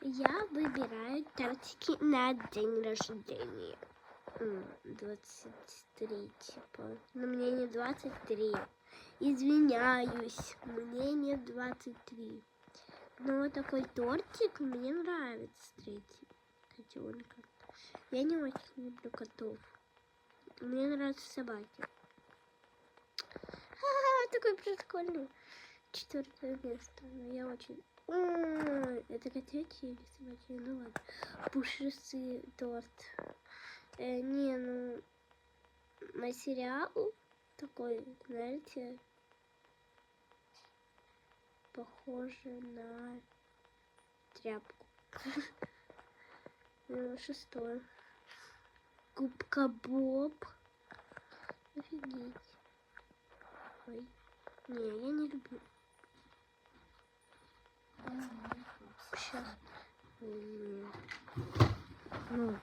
Я выбираю тортики на день рождения. 23, типа. Но мне не 23. Извиняюсь, мне не 23. Но вот такой тортик мне нравится, третий котенка. Я не очень люблю котов. Мне нравятся собаки. Такой прикольный. 4 место. Я очень... это котячий или собачий? Ну ладно. Пушистый торт. Не, ну... Материал такой, знаете, похоже на тряпку. 6. Губка Боб. Офигеть. Ой. Не, я не люблю. Сейчас. Ну,